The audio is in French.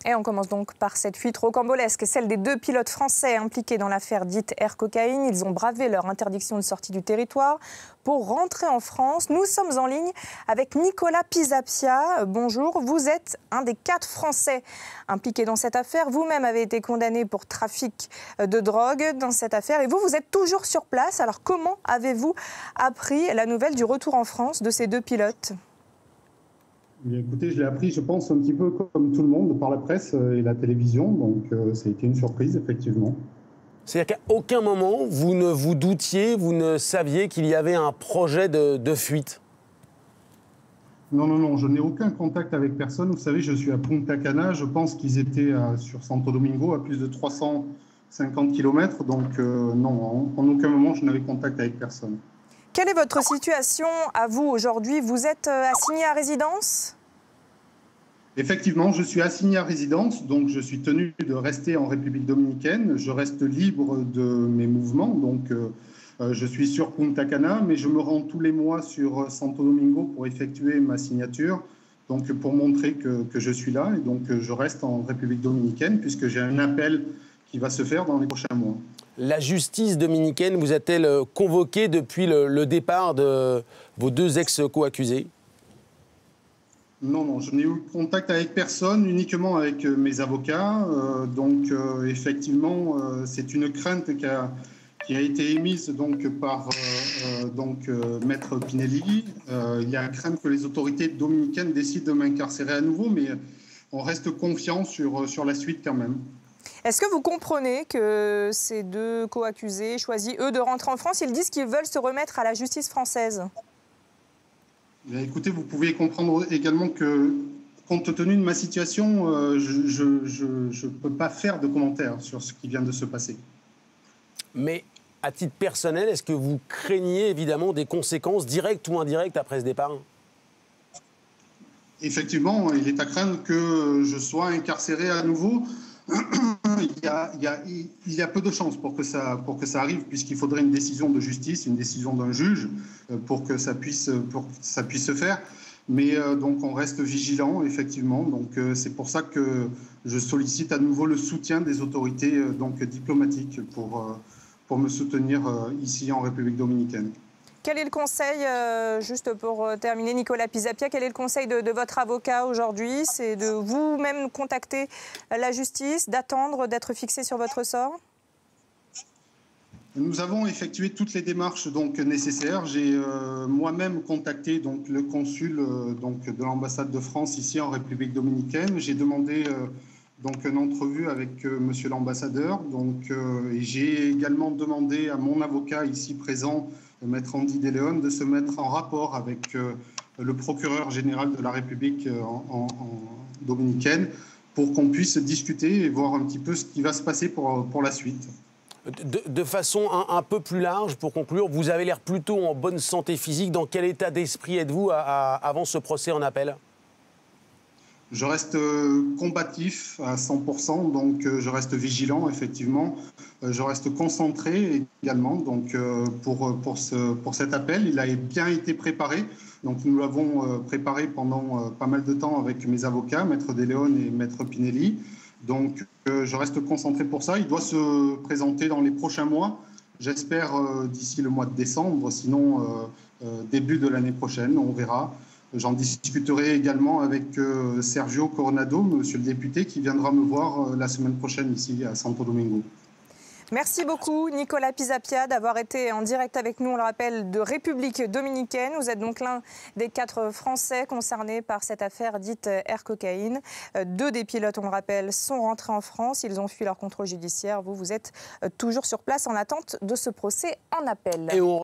Et on commence donc par cette fuite rocambolesque, celle des 2 pilotes français impliqués dans l'affaire dite Air Cocaïne. Ils ont bravé leur interdiction de sortie du territoire pour rentrer en France. Nous sommes en ligne avec Nicolas Pisapia. Bonjour, vous êtes un des 4 Français impliqués dans cette affaire. Vous-même avez été condamné pour trafic de drogue dans cette affaire et vous êtes toujours sur place. Alors comment avez-vous appris la nouvelle du retour en France de ces 2 pilotes ? Écoutez, je l'ai appris, je pense, un petit peu comme tout le monde, par la presse et la télévision. Donc, ça a été une surprise, effectivement. C'est-à-dire qu'à aucun moment, vous ne vous doutiez, vous ne saviez qu'il y avait un projet de fuite? Non, je n'ai aucun contact avec personne. Vous savez, je suis à Punta Cana. Je pense qu'ils étaient sur Santo Domingo, à plus de 350 km. Donc, non, en aucun moment, je n'avais contact avec personne. Quelle est votre situation à vous aujourd'hui? Vous êtes assigné à résidence? Effectivement, je suis assigné à résidence, donc je suis tenu de rester en République dominicaine. Je reste libre de mes mouvements, donc je suis sur Punta Cana, mais je me rends tous les mois sur Santo Domingo pour effectuer ma signature, donc pour montrer que je suis là. Et donc je reste en République dominicaine puisque j'ai un appel qui va se faire dans les prochains mois. La justice dominicaine vous a-t-elle convoqué depuis le départ de vos 2 ex-co-accusés? Non, je n'ai eu contact avec personne, uniquement avec mes avocats. Effectivement, c'est une crainte qui a été émise donc, par Maître Pinelli. Il y a une crainte que les autorités dominicaines décident de m'incarcérer à nouveau, mais on reste confiant sur la suite quand même. Est-ce que vous comprenez que ces 2 co-accusés choisissent, eux, de rentrer en France? Ils disent qu'ils veulent se remettre à la justice française. Écoutez, vous pouvez comprendre également que, compte tenu de ma situation, je ne peux pas faire de commentaires sur ce qui vient de se passer. Mais à titre personnel, est-ce que vous craignez évidemment des conséquences directes ou indirectes après ce départ? Effectivement, il est à craindre que je sois incarcéré à nouveau. Il y a peu de chances pour que ça arrive, puisqu'il faudrait une décision de justice, une décision d'un juge pour que ça puisse se faire. Mais donc on reste vigilant, effectivement. Donc c'est pour ça que je sollicite à nouveau le soutien des autorités diplomatiques pour me soutenir ici en République dominicaine. Quel est le conseil, juste pour terminer, Nicolas Pisapia, quel est le conseil de votre avocat aujourd'hui? C'est de vous-même contacter la justice, d'attendre d'être fixé sur votre sort? Nous avons effectué toutes les démarches nécessaires. J'ai moi-même contacté le consul de l'ambassade de France ici en République dominicaine. J'ai demandé une entrevue avec monsieur l'ambassadeur. Et j'ai également demandé à mon avocat ici présent, Maître Andy De Leon, de se mettre en rapport avec le procureur général de la République en dominicaine pour qu'on puisse discuter et voir un petit peu ce qui va se passer pour la suite. De façon un peu plus large, pour conclure, vous avez l'air plutôt en bonne santé physique. Dans quel état d'esprit êtes-vous avant ce procès en appel? Je reste combatif à 100%, donc je reste vigilant, effectivement. Je reste concentré également pour cet appel. Il a bien été préparé. Donc nous l'avons préparé pendant pas mal de temps avec mes avocats, Maître De Leon et Maître Pinelli. Donc je reste concentré pour ça. Il doit se présenter dans les prochains mois. J'espère d'ici le mois de décembre, sinon début de l'année prochaine, on verra. J'en discuterai également avec Sergio Coronado, monsieur le député, qui viendra me voir la semaine prochaine ici à Santo Domingo. Merci beaucoup Nicolas Pisapia d'avoir été en direct avec nous, on le rappelle, de République dominicaine. Vous êtes donc l'un des 4 Français concernés par cette affaire dite Air Cocaïne. 2 des pilotes, on le rappelle, sont rentrés en France. Ils ont fui leur contrôle judiciaire. Vous êtes toujours sur place en attente de ce procès en appel.